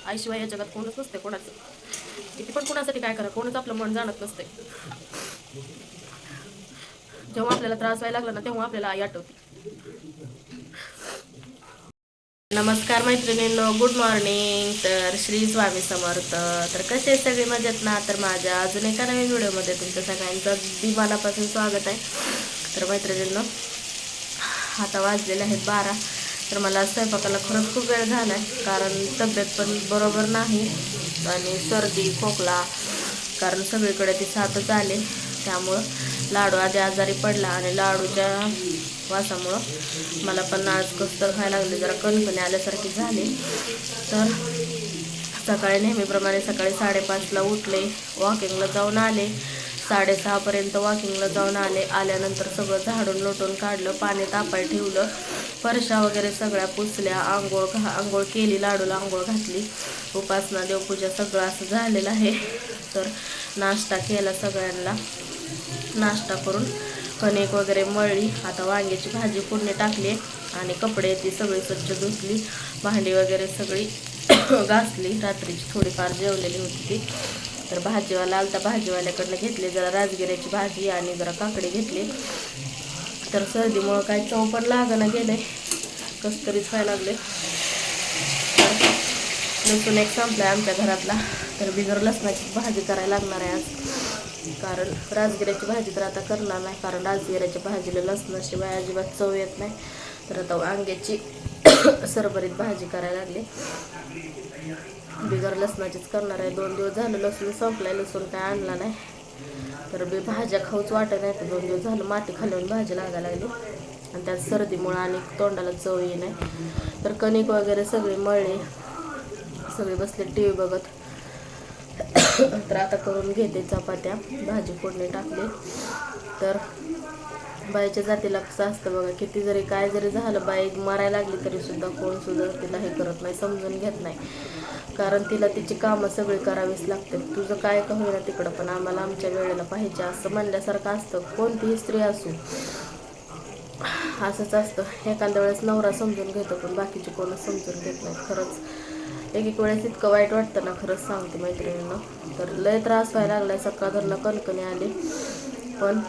आईशिवाय या जगात कोणच नसते कोणाचं. किती पण कोणासाठी काय करा, कोणच आपलं मन जाणत नसते. जेव्हा आपल्याला त्रास व्हायला लागला ना तेव्हा आपल्याला आई आठवते. नमस्कार मैत्रिणींनो, गुड मॉर्निंग. तर श्री स्वामी समर्थ. तर कसे सगळे मजेत ना? तर माझ्या अजून एका नवीन व्हिडिओमध्ये तुमच्या सगळ्यांचं अगदी मनापासून स्वागत आहे. तर मैत्रिणींनो, आता वाजलेले आहेत 12. तर मला स्वयंपाकाला खरंच खूप वेळ झाला आहे, कारण तब्येत पण बरोबर नाही आणि सर्दी खोकला, कारण सगळीकडे ती साथच आले. त्यामुळं लाडू आधी आजारी पडला आणि लाडूच्या वासामुळं मला पण आज कसं खायला लागले, जरा कणकणी आल्यासारखी झाली. तर सकाळी नेहमीप्रमाणे सकाळी 5:30ला उठले, वॉकिंगला जाऊन आले. 6:30पर्यंत वॉकिंगला जाऊन आले. आल्यानंतर सगळं झाडून लोटून काढलं, पाणी तापाय ठेवलं, फरशा वगैरे सगळ्या पुसल्या, आंघोळ केली, लाडूला आंघोळ घातली, उपासना देवपूजा सगळं असं झालेलं आहे. तर नाश्ता केला, सगळ्यांना नाश्ता करून कणिक वगैरे मळली. आता वांग्याची भाजी फोडणी टाकली आणि कपडे ती सगळी स्वच्छ धुतली, भांडी वगैरे सगळी घासली. रात्रीची थोडीफार जेवलेली होती ती. तर भाजीवाला आलता, भाजीवाल्याकडनं घेतली जरा राजगिऱ्याची भाजी आणि जरा काकडी घेतली. तर सर्दीमुळं काय चव पण लागणं गेले, कसं तरीच व्हायला लागले. लसूण एक संपलाय आमच्या घरातला, तर बिगर लसणाची भाजी करायला लागणार आहे आज. कारण राजगिऱ्याची भाजी तर आता करणार नाही, कारण राजगिऱ्याच्या भाजीला लसणाशिवाय अजिबात चव येत नाही. तर आता वांग्याची सरभरीत भाजी करायला लागली, बिगर लसणाचीच करणार आहे. 2 दिवस झालं लसूण संपलाय, लसूण काय आणला नाही. तर भाज्या खाऊच वाटत नाही. तर 2 दिवस झालं माती खालून भाजी लागायला लागली आणि त्यात सर्दीमुळं आणि तोंडाला चव ये नाही. तर कणिक वगैरे सगळे मळले, सगळे बसले TV बघत. तर आता करून घेते चपात्या, भाजी फोडणी टाकली. तर बाईच्या जातीला कसं असतं बघा, किती जरी काय जरी झालं, बाई मरायला लागली तरी सुद्धा कोण सुद्धा तिला हे करत नाही, समजून घेत नाही. कारण तिला तिची कामं सगळी करावीच लागते. तुझं काय का होईना तिकडं, पण आम्हाला आमच्या वेळेला पाहिजे असं म्हणल्यासारखं असतं. कोणतीही स्त्री असू असंच असतं. एखाद्या वेळेस नवरा समजून घेतो, पण बाकीचे कोणच समजून घेत नाही. खरंच एक वेळेस इतकं वाईट वाटतं ना, खरंच सांगते मैत्रिणींना. तर लय त्रास व्हायला लागलाय, सकाळधरनं कणकणी आली. पण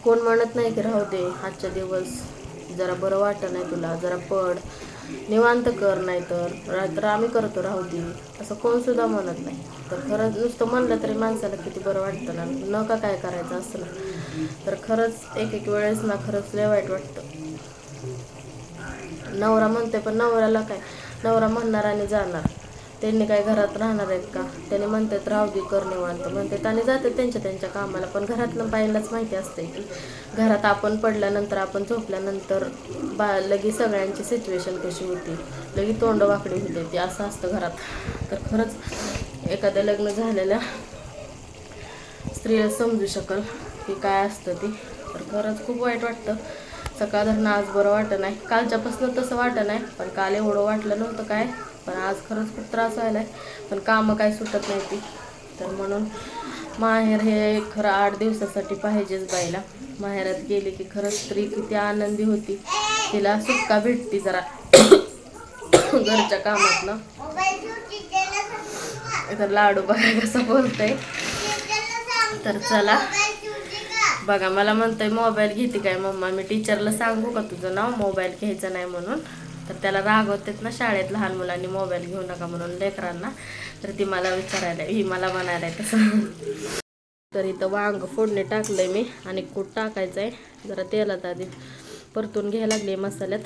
कोण म्हणत नाही की राहू दे आजच्या दिवस, जरा बरं वाटत नाही तुला, जरा पड निवांत कर, नाही तर आम्ही करतो राहू दे, असं कोण सुद्धा म्हणत नाही. तर खरंच नुसतं म्हणलं तरी माणसाला किती बरं वाटतं ना, न का काय करायचं असं ना. तर खरंच एक वेळेस ना खरंच लय वाईट वाटतं. नवरा म्हणते, पण नवऱ्याला काय, नवरा म्हणणार आणि जाणार, त्यांनी काय घरात राहणार आहेत का? त्यांनी म्हणतात राहू दे कर निवांत म्हणतात आणि जातात त्यांच्या त्यांच्या कामाला. पण घरातलं बाईलाच माहिती असते की घरात आपण पडल्यानंतर, आपण झोपल्यानंतर लगी सगळ्यांची सिच्युएशन कशी होती, लगी तोंड वाकडी होते ती, असं असतं घरात. तर खरंच एखाद्या लग्न झालेल्या स्त्रीला समजू शकल की काय असतं ती. तर खरंच खूप वाईट वाटतं. सकाळधरनं आज बरं वाटत नाही, कालच्यापासून तसं वाटत नाही, पण काल एवढं वाटलं नव्हतं काय. पण आज खरंच खूप त्रास व्हायला आहे, पण कामं काय सुटत नाही ती. तर म्हणून माहेर हे खरं 8 दिवसासाठी पाहिजेच बाईला. माहेरात गेली की खरंच स्त्री किती आनंदी होती, तिला सुटका भेटती जरा घरच्या कामातनं. तर लाडू बघा कसं बोलतंय. तर चला बघा, मला म्हणतोय मोबाईल घेते काय मम्मा, मी टीचरला सांगू का तुझं नाव, मोबाईल घ्यायचं नाही म्हणून. तर त्याला रागवतात ना शाळेत लहान मुलांनी मोबाईल घेऊ नका म्हणून लेकरांना. तर ती मला विचारायला, ही मला म्हणायला आहे तसं. तर इथं वांग फोडणी टाकलंय मी आणि कूट टाकायचं आहे. जरा तेलात आधी परतून घ्यायला लागले मसाल्यात.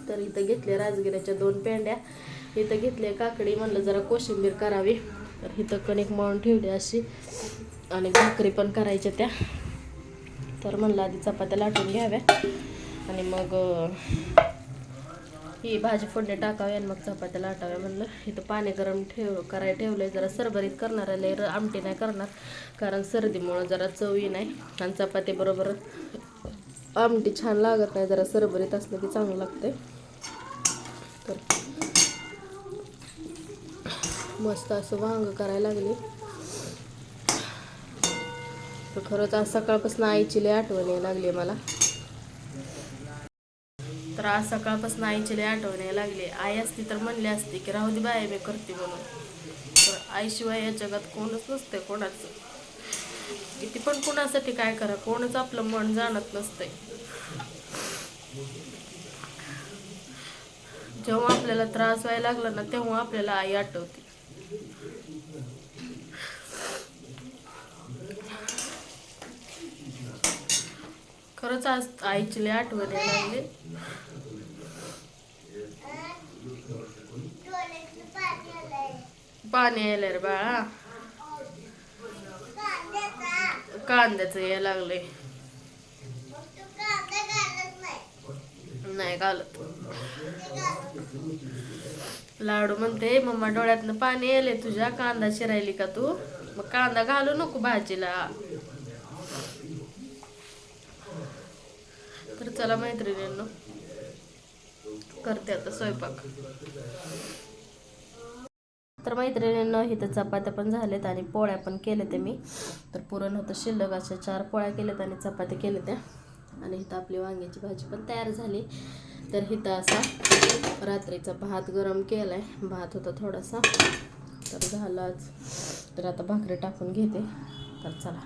तर इथं घेतले राजगिऱ्याच्या 2 पेंड्या, इथं घेतले काकडी, म्हणलं जरा कोशिंबीर करावी. तर इथं कणिक मळून ठेवली अशी आणि भाकरी पण करायच्या त्या. तर म्हणलं आधी चपात्या लाटून घ्याव्या आणि मग ही भाजी फोडणी टाकावी आणि मग चपात्या लाटाव्या. म्हणलं इथं पाणी गरम करायला ठेवलंय. जरा सरभरीत करणार आहे, लय आमटी नाही करणार, कारण सर्दीमुळं जरा चवी नाही आणि चपाती बरोबर आमटी छान लागत नाही, जरा सरभरीत असलं की चांगलं लागतंय. तर मस्त असं वांग करायला लागली. तर खरंच आज सकाळपासून आईची लय आठवण यायला लागली मला. तर आज सकाळपासून आईची लई आठवण यायला लागली. आई असती तर म्हणली असती की राहू दे बाय मी करते म्हणून. तर आईशिवाय या जगात कोणच नसते कोणाचं. किती पण कुणासाठी काय करा, कोणच आपलं मन जाणत नसतंय. जेव्हा आपल्याला त्रास व्हायला लागला ना तेव्हा आपल्याला आई आठवते. खरंच आज आईची लई आठवण यायला लागली. पाणी यायला रे बाळा, कांद्याचं यायला लागलंय. नाही घालत. लाडू म्हणते मम्मा डोळ्यातनं पाणी यायले तुझ्या, कांदा चिरायली का तू? मग कांदा घालू नको भाजीला. तर चला मैत्रिणींनो, करते आता स्वयंपाक. तर मैत्रिणींनो इथं चपात्या पण झाल्यात आणि पोळ्या पण केल्या त्या मी. तर पुरण होतं शिल्लक, अशा 4 पोळ्या केल्यात आणि चपात्या केल्या त्या. आणि इथं आपली वांग्याची भाजी पण तयार झाली. तर इथं असा रात्रीचा भात गरम केलाय, भात होता थोडासा तर झालाच. तर आता भाकरी टाकून घेते. तर चला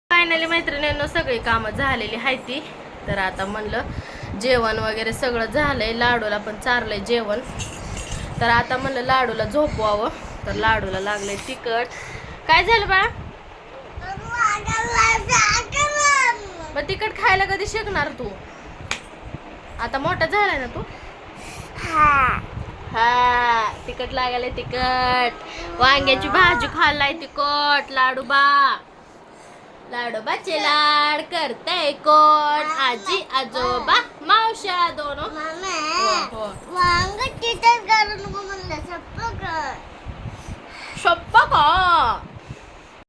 फायनली मैत्रिणींनो सगळी कामं झालेली आहे ती. तर आता म्हणलं जेवण वगैरे सगळं झालंय, लाडूला पण चारलंय जेवण. तर आता म्हणलं लाडूला झोपवावं. तर लाडूला लागलंय तिखट. काय झालं बा? मग तिखट खायला कधी शिकणार तू? आता मोठा झालाय ना तू? हा तिखट लागायला तिखट. वांग्याची भाजी खाल्लाय तिखट. लाडूबा लाडोबाचे लाड करते कोण? आजी आजोबा मावश्या दोन. वांग तिखट करू नको म्हणलं